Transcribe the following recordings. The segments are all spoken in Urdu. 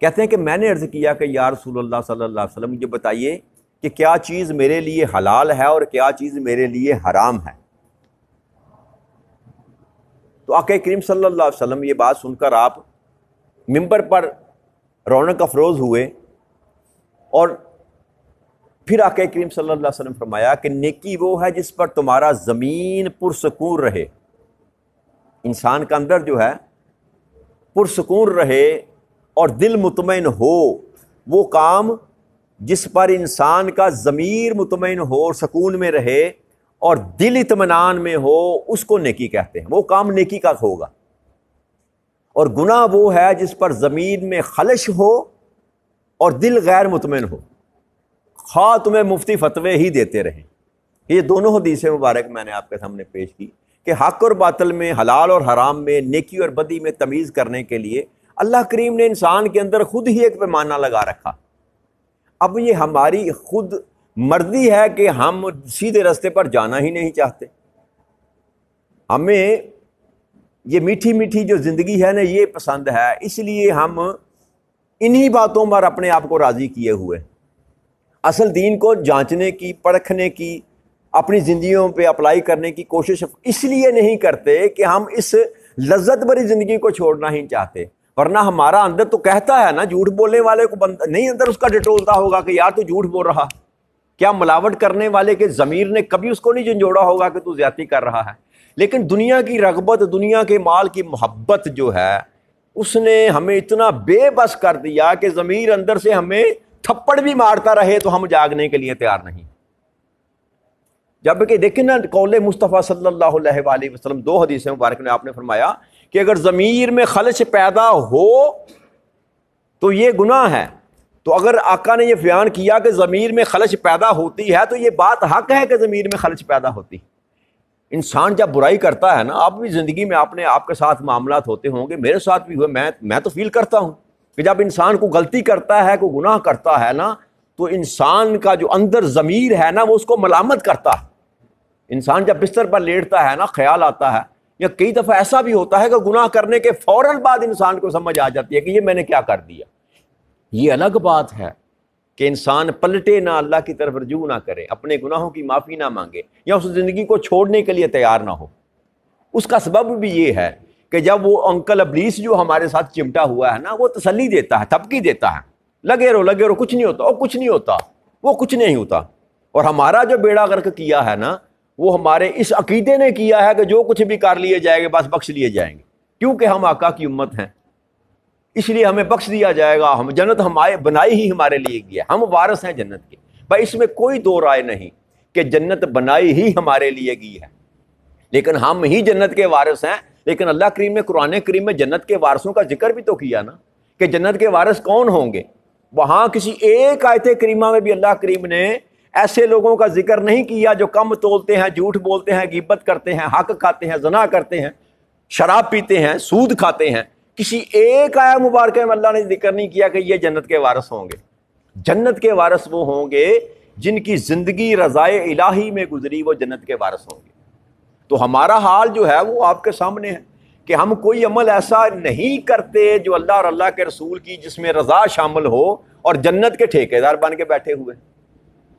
کہتے ہیں کہ میں نے عرض کیا کہ یا رسول اللہ صلی اللہ علیہ وسلم مجھے بتائیے کہ کیا چیز میرے لیے حلال ہے اور کیا چیز میرے لیے حرام ہے۔ تو آقا کریم صلی اللہ علیہ وسلم یہ بات سن کر آپ ممبر پر رونق افروز ہوئے، اور پھر آقا کریم صلی اللہ علیہ وسلم فرمایا کہ نیکی وہ ہے جس پر تمہارا زمین پرسکون رہے، انسان کا اندر جو ہے پرسکون رہے اور دل مطمئن ہو، وہ کام جس پر انسان کا ضمیر مطمئن ہو اور سکون میں رہے اور دل اطمینان میں ہو، اس کو نیکی کہتے ہیں، وہ کام نیکی کا ہوگا۔ اور گناہ وہ ہے جس پر ضمیر میں خلش ہو اور دل غیر مطمئن ہو، خواہ تمہیں مفتی فتوے ہی دیتے رہیں۔ یہ دونوں حدیثیں مبارک میں نے آپ کے سامنے پیش کی کہ حق اور باطل میں، حلال اور حرام میں، نیکی اور بدی میں تمیز کرنے کے لیے اللہ کریم نے انسان کے اندر خود ہی ایک پیمانہ لگا رکھا۔ اب یہ ہماری خود مرضی ہے کہ ہم سیدھے راستے پر جانا ہی نہیں چاہتے، ہمیں یہ میٹھی میٹھی جو زندگی ہے نا یہ پسند ہے، اس لیے ہم انہی باتوں پر اپنے آپ کو راضی کیے ہوئے، اصل دین کو جانچنے کی، پرکھنے کی، اپنی زندگیوں پہ اپلائی کرنے کی کوشش اس لیے نہیں کرتے کہ ہم اس لذت بھری زندگی کو چھوڑنا ہی چاہتے، ورنہ ہمارا اندر تو کہتا ہے نا، جھوٹ بولنے والے کو نہیں اندر اس کا ڈٹولتا ہوگا کہ یار تو جھوٹ بول رہا، کیا ملاوٹ کرنے والے کے ضمیر نے کبھی اس کو نہیں جھنجھوڑا ہوگا کہ تو زیادتی کر رہا ہے؟ لیکن دنیا کی رغبت، دنیا کے مال کی محبت جو ہے اس نے ہمیں اتنا بے بس کر دیا کہ ضمیر اندر سے ہمیں تھپڑ بھی مارتا رہے تو ہم جاگنے کے لیے تیار نہیں۔ جبکہ دیکھیں نا قول مصطفیٰ صلی اللہ علیہ وآلہ وسلم، دو حدیثیں مبارک میں آپ نے فرمایا کہ اگر ضمیر میں خلش پیدا ہو تو یہ گناہ ہے۔ تو اگر آقا نے یہ بیان کیا کہ ضمیر میں خلش پیدا ہوتی ہے تو یہ بات حق ہے کہ ضمیر میں خلش پیدا ہوتی۔ انسان جب برائی کرتا ہے نا، آپ بھی زندگی میں آپ کے ساتھ معاملات ہوتے ہوں گے، میرے ساتھ بھی ہوئے، میں تو فیل کرتا ہوں کہ جب انسان کو غلطی کرتا ہے، کوئی گناہ کرتا ہے نا، تو انسان کا جو اندر ضمیر ہے نا وہ اس کو ملامت کرتا ہے۔ انسان جب بستر پر لیٹتا ہے نا، خیال آتا ہے، یا کئی دفعہ ایسا بھی ہوتا ہے کہ گناہ کرنے کے فوراً بعد انسان کو سمجھ آ جاتی ہے کہ یہ میں نے کیا کر دیا۔ یہ الگ بات ہے کہ انسان پلٹے نہ، اللہ کی طرف رجوع نہ کرے، اپنے گناہوں کی معافی نہ مانگے، یا اس زندگی کو چھوڑنے کے لیے تیار نہ ہو۔ اس کا سبب بھی یہ ہے کہ جب وہ انکل ابلیس جو ہمارے ساتھ چمٹا ہوا ہے نا، وہ تسلی دیتا ہے، تھپکی دیتا ہے، لگے رہو کچھ نہیں ہوتا، اور کچھ نہیں ہوتا، وہ کچھ نہیں ہوتا۔ اور ہمارا جو بیڑا غرق کیا ہے نا، وہ ہمارے اس عقیدے نے کیا ہے کہ جو کچھ بھی کر لیے جائے گا بس بخش لیے جائیں گے، کیونکہ ہم آقا کی امت ہیں، اس لیے ہمیں بخش دیا جائے گا، ہم جنت ہمارے بنائی ہی ہمارے لیے گئی ہے، ہم وارث ہیں جنت کے۔ بھائی اس میں کوئی دو رائے نہیں کہ جنت بنائی ہی ہمارے لیے گئی ہے، لیکن ہم ہی جنت کے وارث ہیں۔ لیکن اللہ کریم نے قرآن کریم میں جنت کے وارثوں کا ذکر بھی تو کیا نا، کہ جنت کے وارث کون ہوں گے۔ وہاں کسی ایک آیت کریمہ میں بھی اللہ کریم نے ایسے لوگوں کا ذکر نہیں کیا جو کم تولتے ہیں، جھوٹ بولتے ہیں، غیبت کرتے ہیں، حق کھاتے ہیں، زنا کرتے ہیں، شراب پیتے ہیں، سود کھاتے ہیں۔ کسی ایک آیت مبارکہ میں اللہ نے ذکر نہیں کیا کہ یہ جنت کے وارث ہوں گے۔ جنت کے وارث وہ ہوں گے جن کی زندگی رضائے الہی میں گزری، وہ جنت کے وارث ہوں گے۔ تو ہمارا حال جو ہے وہ آپ کے سامنے ہے کہ ہم کوئی عمل ایسا نہیں کرتے جو اللہ اور اللہ کے رسول کی جس میں رضا شامل ہو، اور جنت کے ٹھیکیدار بن کے بیٹھے ہوئے۔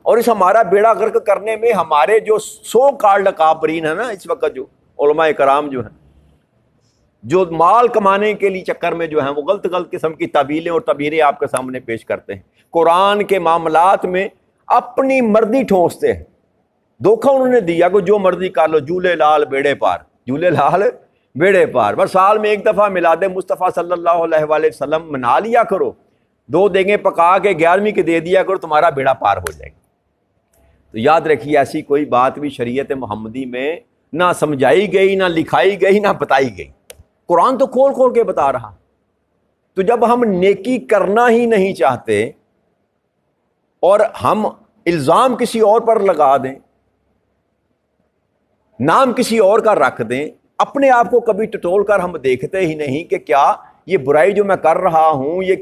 اور اس ہمارا بیڑا غرق کرنے میں ہمارے جو سو کالڈ اکابرین ہیں نا اس وقت، جو علماء کرام جو ہیں، جو مال کمانے کے لیے چکر میں جو ہیں وہ غلط قسم کی تعبیلیں اور تعبیریں آپ کے سامنے پیش کرتے ہیں، قرآن کے معاملات میں اپنی مرضی ٹھونستے ہیں۔ دھوکہ انہوں نے دیا کہ جو مرضی کر لو، جھولے لال بیڑے پار، جھولے لال بیڑے پار، بس سال میں ایک دفعہ میلاد مصطفیٰ صلی اللہ علیہ وآلہ وسلم منا لیا کرو، 2 دیگیں پکا کے 11ویں کے دے دیا کرو، تمہارا بیڑا پار ہو جائے گا۔ تو یاد رکھیے ایسی کوئی بات بھی شریعت محمدی میں نہ سمجھائی گئی، نہ لکھائی گئی، نہ بتائی گئی۔ قرآن تو کھول کھول کے بتا رہا۔ تو جب ہم نیکی کرنا ہی نہیں چاہتے اور ہم الزام کسی اور پر لگا دیں، نام کسی اور کا رکھ دیں، اپنے آپ کو کبھی ٹٹول کر ہم دیکھتے ہی نہیں کہ کیا یہ برائی جو میں کر رہا ہوں یہ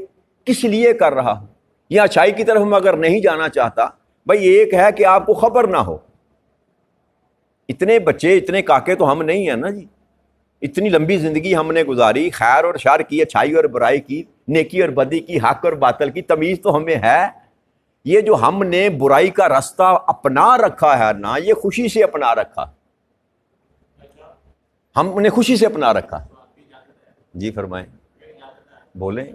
کس لیے کر رہا ہوں۔ یہ اچھائی کی طرف ہم اگر نہیں جانا چاہتا، بھائی ایک ہے کہ آپ کو خبر نہ ہو۔ اتنے بچے، اتنے کاکے تو ہم نہیں ہیں نا جی، اتنی لمبی زندگی ہم نے گزاری، خیر اور شر کی، اچھائی اور برائی کی، نیکی اور بدی کی، حق اور باطل کی تمیز تو ہمیں ہے۔ یہ جو ہم نے برائی کا راستہ اپنا رکھا ہے نا، یہ خوشی سے اپنا رکھا، ہم نے خوشی سے اپنا رکھا۔ جی فرمائیں، بولیں۔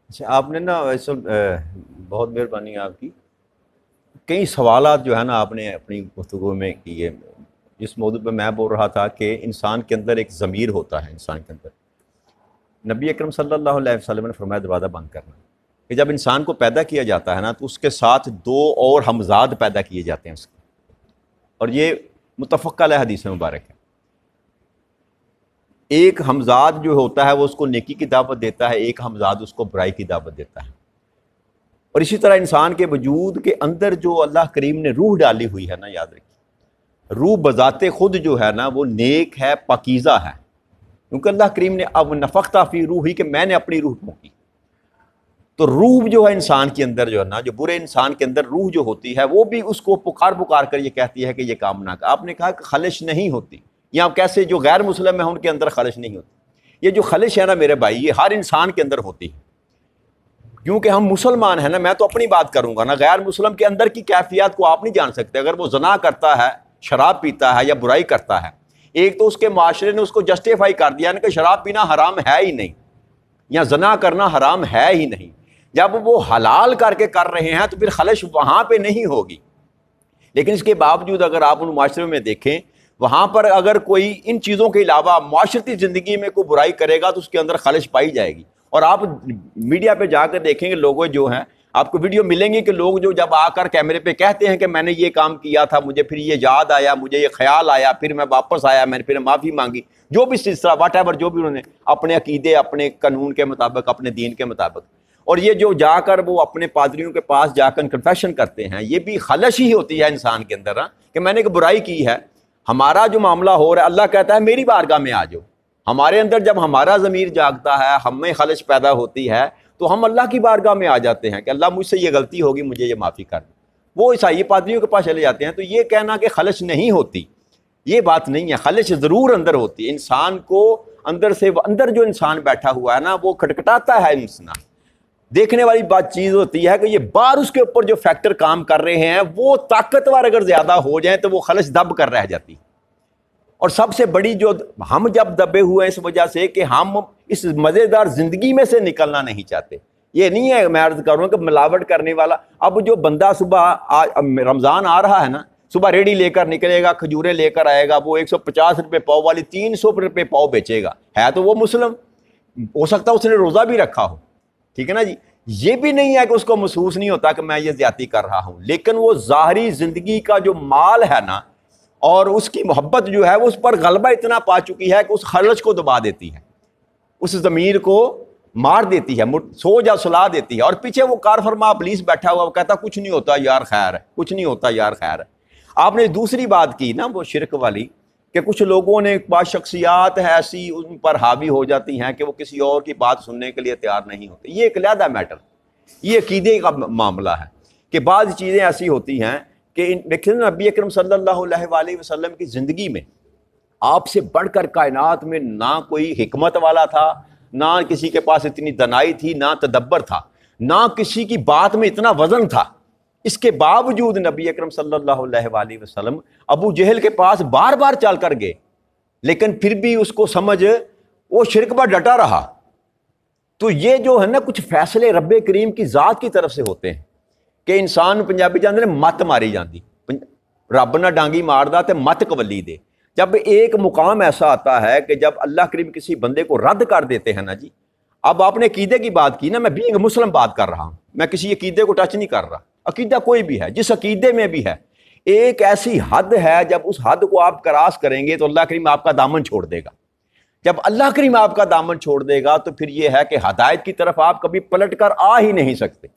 اچھا، آپ نے نا ویسے بہت مہربانی آپ کی، کئی سوالات جو ہے نا آپ نے اپنی گفتگو میں کیے۔ جس موضوع پہ میں بول رہا تھا کہ انسان کے اندر ایک ضمیر ہوتا ہے، انسان کے اندر نبی اکرم صلی اللہ علیہ وسلم نے فرمایا دروازہ بند کرنا، کہ جب انسان کو پیدا کیا جاتا ہے نا تو اس کے ساتھ دو اور ہمزاد پیدا کیے جاتے ہیں اس کے، اور یہ متفق علیہ حدیث مبارک ہے۔ ایک ہمزاد جو ہوتا ہے وہ اس کو نیکی کی دعوت دیتا ہے، ایک ہمزاد اس کو برائی کی دعوت دیتا ہے۔ اور اسی طرح انسان کے وجود کے اندر جو اللہ کریم نے روح ڈالی ہوئی ہے نا، یاد رکھیے روح بذات خود جو ہے نا وہ نیک ہے، پاکیزہ ہے، کیونکہ اللہ کریم نے اب نفختہ فی روحی کہ میں نے اپنی روح پھونکی۔ تو روح جو ہے انسان کے اندر جو ہے نا، جو برے انسان کے اندر روح جو ہوتی ہے وہ بھی اس کو پکار کر یہ کہتی ہے کہ یہ کام نہ کر۔ آپ نے کہا کہ خلش نہیں ہوتی، یا کیسے جو غیر مسلم ہے ان کے اندر خلش نہیں ہوتی؟ یہ جو خلش ہے نا میرے بھائی، یہ ہر انسان کے اندر ہوتی ہے، کیونکہ ہم مسلمان ہیں نا۔ میں تو اپنی بات کروں گا نا، غیر مسلم کے اندر کی کیفیات کو آپ نہیں جان سکتے۔ اگر وہ زنا کرتا ہے، شراب پیتا ہے یا برائی کرتا ہے، ایک تو اس کے معاشرے نے اس کو جسٹیفائی کر دیا کہ شراب پینا حرام ہے ہی نہیں، یا زنا کرنا حرام ہے ہی نہیں۔ جب وہ حلال کر کے کر رہے ہیں تو پھر خلش وہاں پہ نہیں ہوگی، لیکن اس کے باوجود اگر آپ ان معاشرے میں دیکھیں، وہاں پر اگر کوئی ان چیزوں کے علاوہ معاشرتی زندگی میں کوئی برائی کرے گا تو اس کے اندر خلش پائی جائے گی۔ اور آپ میڈیا پہ جا کر دیکھیں گے، لوگ جو ہیں آپ کو ویڈیو ملیں گے کہ لوگ جو جب آ کر کیمرے پہ کہتے ہیں کہ میں نے یہ کام کیا تھا، مجھے پھر یہ یاد آیا، مجھے یہ خیال آیا، پھر میں واپس آیا، میں نے پھر معافی مانگی، جو بھی سلسلہ واٹ ایور جو بھی انہوں نے اپنے عقیدے، اپنے قانون کے مطابق، اپنے دین کے مطابق، اور یہ جو جا کر وہ اپنے پادریوں کے پاس جا کر کنفیشن کرتے ہیں، یہ بھی خلش ہی ہوتی ہے انسان کے اندر کہ میں نے ایک برائی کی ہے، ہمارا جو معاملہ ہو رہا ہے اللہ کہتا ہے میری بارگاہ میں آ جاؤ۔ ہمارے اندر جب ہمارا ضمیر جاگتا ہے، ہمیں خلش پیدا ہوتی ہے، تو ہم اللہ کی بارگاہ میں آ جاتے ہیں کہ اللہ مجھ سے یہ غلطی ہوگی، مجھے یہ معافی کر دیں۔ وہ عیسائی پادریوں کے پاس چلے جاتے ہیں۔ تو یہ کہنا کہ خلش نہیں ہوتی، یہ بات نہیں ہے، خلش ضرور اندر ہوتی ہے۔ انسان کو اندر سے، اندر جو انسان بیٹھا ہوا ہے نا، وہ کھٹکھٹاتا ہے انسان۔ دیکھنے والی بات چیز ہوتی ہے کہ یہ بار اس کے اوپر جو فیکٹر کام کر رہے ہیں وہ طاقتور اگر زیادہ ہو جائیں تو وہ خلش دب کر رہ جاتی۔ اور سب سے بڑی جو ہم جب دبے ہوئے ہیں اس وجہ سے کہ ہم اس مزیدار زندگی میں سے نکلنا نہیں چاہتے۔ یہ نہیں ہے میں عرض کروں کہ ملاوٹ کرنے والا، اب جو بندہ صبح رمضان آ رہا ہے نا، صبح ریڑھی لے کر نکلے گا، کھجوریں لے کر آئے گا، وہ 150 روپے پاؤ والی 300 روپے پاؤ بیچے گا، ہے تو وہ مسلم، ہو سکتا ہے اس نے روزہ بھی رکھا ہو، ٹھیک ہے نا جی۔ یہ بھی نہیں ہے کہ اس کو محسوس نہیں ہوتا کہ میں یہ زیادتی کر رہا ہوں، لیکن وہ ظاہری زندگی کا جو مال ہے نا، اور اس کی محبت جو ہے وہ اس پر غلبہ اتنا پا چکی ہے کہ اس خلش کو دبا دیتی ہے، اس ضمیر کو مار دیتی ہے، سو جا سلا دیتی ہے۔ اور پیچھے وہ کار فرما ابلیس بیٹھا ہوا، وہ کہتا کچھ نہیں ہوتا یار خیر ہے، کچھ نہیں ہوتا یار خیر ہے۔ آپ نے دوسری بات کی نا وہ شرک والی، کہ کچھ لوگوں نے بعض شخصیات ایسی ان پر حاوی ہو جاتی ہیں کہ وہ کسی اور کی بات سننے کے لیے تیار نہیں ہوتے۔ یہ ایک علیحدہ میٹر، یہ عقیدے کا معاملہ ہے کہ بعض چیزیں ایسی ہوتی ہیں کہ دیکھیں نبی اکرم صلی اللہ علیہ وآلہ وسلم کی زندگی میں آپ سے بڑھ کر کائنات میں نہ کوئی حکمت والا تھا، نہ کسی کے پاس اتنی دنائی تھی، نہ تدبر تھا، نہ کسی کی بات میں اتنا وزن تھا۔ اس کے باوجود نبی اکرم صلی اللہ علیہ وآلہ وسلم ابو جہل کے پاس بار بار چل کر گئے، لیکن پھر بھی اس کو سمجھ وہ شرک پر ڈٹا رہا۔ تو یہ جو ہے نا کچھ فیصلے رب کریم کی ذات کی طرف سے ہوتے ہیں کہ انسان پنجابی جانتے ہیں مت ماری جاندی، رب نہ ڈانگی ماردا تے مت قولی دے۔ جب ایک مقام ایسا آتا ہے کہ جب اللہ کریم کسی بندے کو رد کر دیتے ہیں نا جی، اب آپ نے عقیدے کی بات کی نا، میں بینگ مسلم بات کر رہا ہوں، میں کسی عقیدے کو ٹچ نہیں کر رہا۔ عقیدہ کوئی بھی ہے، جس عقیدے میں بھی ہے، ایک ایسی حد ہے جب اس حد کو آپ کراس کریں گے تو اللہ کریم آپ کا دامن چھوڑ دے گا۔ جب اللہ کریم آپ کا دامن چھوڑ دے گا تو پھر یہ ہے کہ ہدایت کی طرف آپ کبھی پلٹ کر آ ہی نہیں سکتے،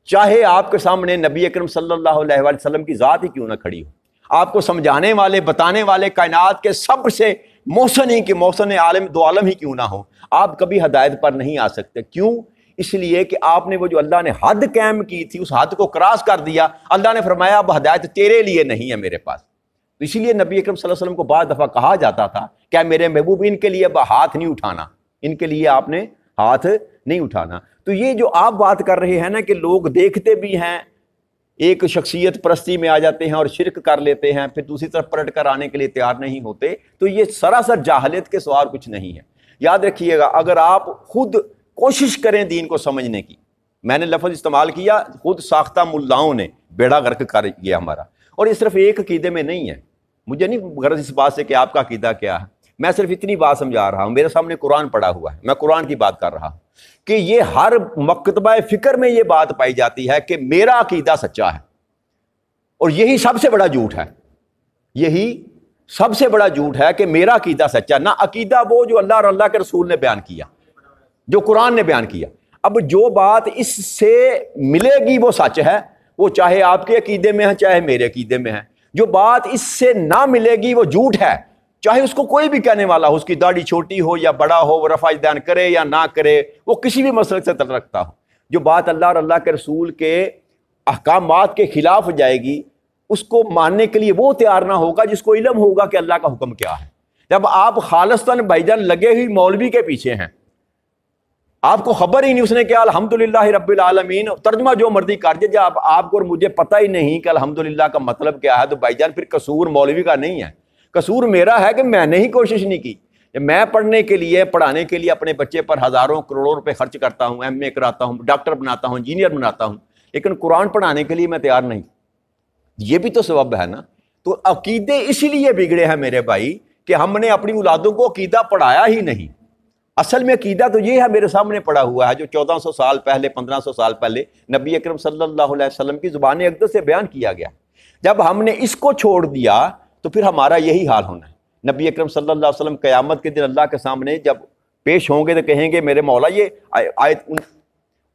چاہے آپ کے سامنے نبی اکرم صلی اللہ علیہ وآلہ وسلم کی ذات ہی کیوں نہ کھڑی ہو، آپ کو سمجھانے والے بتانے والے کائنات کے سب سے محسن ہی کہ محسن عالم دو عالم ہی کیوں نہ ہو، آپ کبھی ہدایت پر نہیں آ سکتے۔ کیوں؟ اس لیے کہ آپ نے وہ جو اللہ نے حد قائم کی تھی اس حد کو کراس کر دیا۔ اللہ نے فرمایا اب ہدایت تیرے لیے نہیں ہے میرے پاس۔ تو اسی لیے نبی اکرم صلی اللہ علیہ وسلم کو بعض دفعہ کہا جاتا تھا کہ میرے محبوب ان کے لیے اب ہاتھ نہیں اٹھانا، ان کے لیے آپ نے ہاتھ نہیں اٹھانا۔ تو یہ جو آپ بات کر رہے ہیں نا کہ لوگ دیکھتے بھی ہیں، ایک شخصیت پرستی میں آ جاتے ہیں اور شرک کر لیتے ہیں، پھر دوسری طرف پلٹ کر آنے کے لیے تیار نہیں ہوتے، تو یہ سراسر جاہلیت کے سوا کچھ نہیں ہے۔ یاد رکھیے گا، اگر آپ خود کوشش کریں دین کو سمجھنے کی، میں نے لفظ استعمال کیا خود ساختہ ملاؤں نے بیڑا غرق کر گیا ہمارا، اور یہ صرف ایک عقیدے میں نہیں ہے۔ مجھے نہیں غرض اس بات سے کہ آپ کا عقیدہ کیا ہے، میں صرف اتنی بات سمجھا رہا ہوں، میرے سامنے قرآن پڑا ہوا ہے، میں قرآن کی بات کر رہا ہوں کہ یہ ہر مکتبہ فکر میں یہ بات پائی جاتی ہے کہ میرا عقیدہ سچا ہے، اور یہی سب سے بڑا جھوٹ ہے، یہی سب سے بڑا جھوٹ ہے کہ میرا عقیدہ سچا، نہ عقیدہ وہ جو اللہ اور اللہ کے رسول نے بیان کیا، جو قرآن نے بیان کیا۔ اب جو بات اس سے ملے گی وہ سچ ہے، وہ چاہے آپ کے عقیدے میں ہے چاہے میرے عقیدے میں ہے۔ جو بات اس سے نہ ملے گی وہ جھوٹ ہے، چاہے اس کو کوئی بھی کہنے والا ہو، اس کی داڑھی چھوٹی ہو یا بڑا ہو، وہ رفع دین کرے یا نہ کرے، وہ کسی بھی مسلک سے تعلق رکھتا ہو۔ جو بات اللہ اور اللہ کے رسول کے احکامات کے خلاف جائے گی، اس کو ماننے کے لیے وہ تیار نہ ہوگا جس کو علم ہوگا کہ اللہ کا حکم کیا ہے۔ جب آپ خالصتاً بھائی جان لگے ہوئی مولوی کے پیچھے ہیں، آپ کو خبر ہی نہیں، اس نے کیا الحمدللہ رب العالمین، ترجمہ جو مرضی کر دے، جب آپ کو اور مجھے پتہ ہی نہیں کہ الحمدللہ کا مطلب کیا ہے، تو بھائی جان پھر قصور مولوی کا نہیں ہے، قصور میرا ہے کہ میں نے ہی کوشش نہیں کی۔ میں پڑھنے کے لیے، پڑھانے کے لیے اپنے بچے پر ہزاروں کروڑوں روپے خرچ کرتا ہوں، ایم اے کراتا ہوں، ڈاکٹر بناتا ہوں، انجینئر بناتا ہوں، لیکن قرآن پڑھانے کے لیے میں تیار نہیں۔ یہ بھی تو سبب ہے نا۔ تو عقیدے اسی لیے بگڑے ہیں میرے بھائی کہ ہم نے اپنی اولادوں کو عقیدہ پڑھایا ہی نہیں۔ اصل میں عقیدہ تو یہ ہے، میرے سامنے پڑا ہوا ہے، جو 1400 سال پہلے، 1500 سال پہلے نبی اکرم صلی اللہ علیہ وسلم کی زبان اقدس سے بیان کیا گیا۔ جب ہم نے اس کو چھوڑ دیا تو پھر ہمارا یہی حال ہونا ہے۔ نبی اکرم صلی اللہ علیہ وسلم قیامت کے دن اللہ کے سامنے جب پیش ہوں گے تو کہیں گے میرے مولا یہ آیت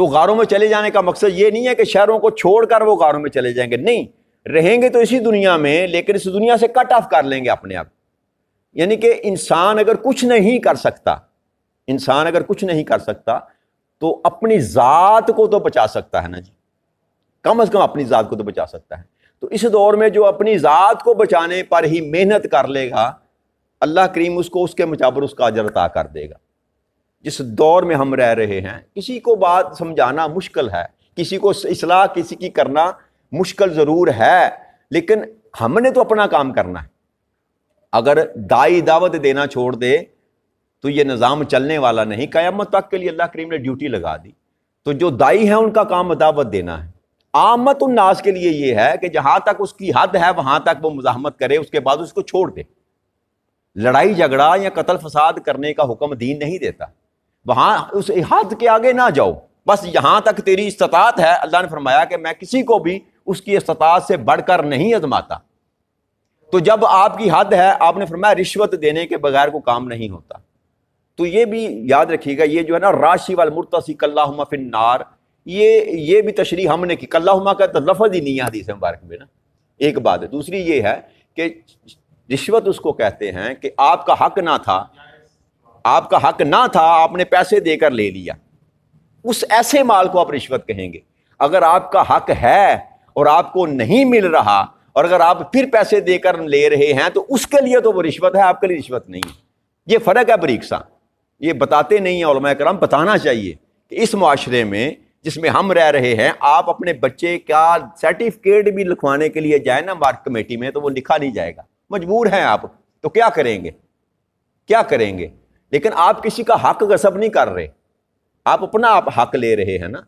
تو غاروں میں چلے جانے کا مقصد یہ نہیں ہے کہ شہروں کو چھوڑ کر وہ غاروں میں چلے جائیں گے، نہیں، رہیں گے تو اسی دنیا میں، لیکن اس دنیا سے کٹ آف کر لیں گے اپنے آپ۔ یعنی کہ انسان اگر کچھ نہیں کر سکتا، انسان اگر کچھ نہیں کر سکتا تو اپنی ذات کو تو بچا سکتا ہے نا جی، کم از کم اپنی ذات کو تو بچا سکتا ہے۔ تو اس دور میں جو اپنی ذات کو بچانے پر ہی محنت کر لے گا، اللہ کریم اس کو اس کے مطابق اس کا اجر عطا کر دے گا۔ جس دور میں ہم رہ رہے ہیں، کسی کو بات سمجھانا مشکل ہے، کسی کو اصلاح کسی کی کرنا مشکل ضرور ہے، لیکن ہم نے تو اپنا کام کرنا ہے۔ اگر دائی دعوت دینا چھوڑ دے تو یہ نظام چلنے والا نہیں، قیامت تک کے لیے اللہ کریم نے ڈیوٹی لگا دی۔ تو جو دائی ہیں ان کا کام دعوت دینا ہے۔ عامت الناس کے لیے یہ ہے کہ جہاں تک اس کی حد ہے وہاں تک وہ مزاحمت کرے، اس کے بعد اس کو چھوڑ دے۔ لڑائی جھگڑا یا قتل فساد کرنے کا حکم دین نہیں دیتا، وہاں اس حد کے آگے نہ جاؤ، بس یہاں تک تیری استطاعت ہے۔ اللہ نے فرمایا کہ میں کسی کو بھی اس کی استطاعت سے بڑھ کر نہیں آزماتا۔ تو جب آپ کی حد ہے، آپ نے فرمایا رشوت دینے کے بغیر کو کام نہیں ہوتا۔ تو یہ بھی یاد رکھیے گا، یہ جو ہے نا راشی والمرتسی کاللہم فی النار، یہ بھی تشریح ہم نے کی۔ کاللہم کا تو لفظ ہی نہیں ہے حدیث مبارک میں نا، ایک بات ہے۔ دوسری یہ ہے کہ رشوت اس کو کہتے ہیں کہ آپ کا حق نہ تھا، آپ کا حق نہ تھا، آپ نے پیسے دے کر لے لیا، اس ایسے مال کو آپ رشوت کہیں گے۔ اگر آپ کا حق ہے اور آپ کو نہیں مل رہا، اور اگر آپ پھر پیسے دے کر لے رہے ہیں تو اس کے لیے تو وہ رشوت ہے، آپ کے لیے رشوت نہیں ہے۔ یہ فرق ہے بریک سا، یہ بتاتے نہیں ہیں علماء کرام، بتانا چاہیے کہ اس معاشرے میں جس میں ہم رہ رہے ہیں، آپ اپنے بچے کا سرٹیفکیٹ بھی لکھوانے کے لیے جائیں نا مارک کمیٹی میں تو وہ لکھا نہیں جائے گا، مجبور ہیں آپ، تو کیا کریں گے، کیا کریں گے؟ لیکن آپ کسی کا حق غصب نہیں کر رہے، آپ اپنا آپ حق لے رہے ہیں نا،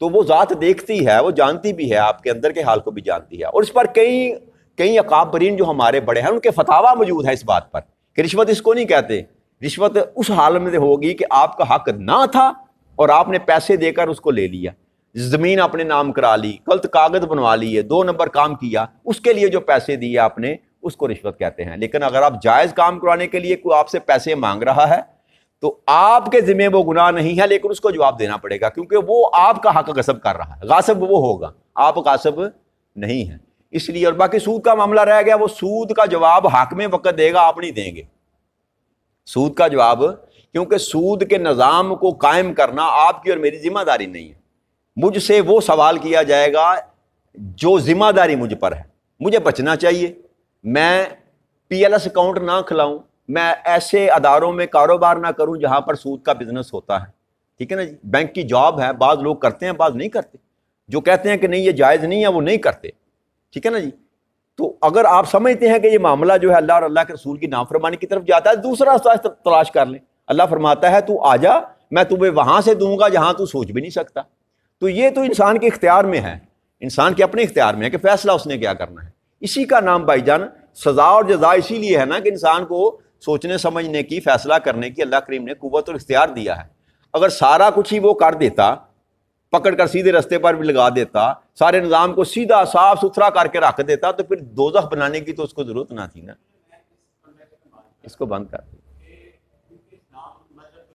تو وہ ذات دیکھتی ہے، وہ جانتی بھی ہے، آپ کے اندر کے حال کو بھی جانتی ہے۔ اور اس پر کئی اکابرین جو ہمارے بڑے ہیں ان کے فتاوا موجود ہے اس بات پر کہ رشوت اس کو نہیں کہتے۔ رشوت اس حال میں ہوگی کہ آپ کا حق نہ تھا اور آپ نے پیسے دے کر اس کو لے لیا، زمین اپنے نام کرا لی، غلط کاغذ بنوا لیے، 2 نمبر کام کیا، اس کے لیے جو پیسے دیے آپ نے اس کو رشوت کہتے ہیں۔ لیکن اگر آپ جائز کام کرانے کے لیے کوئی آپ سے پیسے مانگ رہا ہے تو آپ کے ذمہ وہ گناہ نہیں ہے، لیکن اس کو جواب دینا پڑے گا، کیونکہ وہ آپ کا حق غصب کر رہا ہے۔ غاصب وہ ہوگا، آپ غاصب نہیں ہیں، اس لیے۔ اور باقی سود کا معاملہ رہ گیا، وہ سود کا جواب حاکم وقت دے گا، آپ نہیں دیں گے سود کا جواب، کیونکہ سود کے نظام کو قائم کرنا آپ کی اور میری ذمہ داری نہیں ہے۔ مجھ سے وہ سوال کیا جائے گا جو ذمہ داری مجھ پر ہے، مجھے بچنا چاہیے۔ میں پی ایل ایس اکاؤنٹ نہ کھلاؤں، میں ایسے اداروں میں کاروبار نہ کروں جہاں پر سود کا بزنس ہوتا ہے، ٹھیک ہے نا جی۔ بینک کی جاب ہے، بعض لوگ کرتے ہیں، بعض نہیں کرتے، جو کہتے ہیں کہ نہیں یہ جائز نہیں ہے وہ نہیں کرتے، ٹھیک ہے نا جی۔ تو اگر آپ سمجھتے ہیں کہ یہ معاملہ جو ہے اللہ اور اللہ کے رسول کی نافرمانی کی طرف جاتا ہے، دوسرا راستہ تلاش کر لیں۔ اللہ فرماتا ہے تو آ جا، میں تمہیں وہاں سے دوں گا جہاں تو سوچ بھی نہیں سکتا۔ تو یہ تو انسان کے اختیار میں ہے، انسان کے اپنے اختیار میں ہے کہ فیصلہ اس نے کیا کرنا ہے۔ اسی کا نام بھائی جان سزا اور جزا اسی لیے ہے نا کہ انسان کو سوچنے سمجھنے کی، فیصلہ کرنے کی اللہ کریم نے قوت اور اختیار دیا ہے۔ اگر سارا کچھ ہی وہ کر دیتا، پکڑ کر سیدھے رستے پر بھی لگا دیتا، سارے نظام کو سیدھا صاف ستھرا کر کے رکھ دیتا، تو پھر دوزخ بنانے کی تو اس کو ضرورت نہ تھی نا۔ اس کو بند کر دیں۔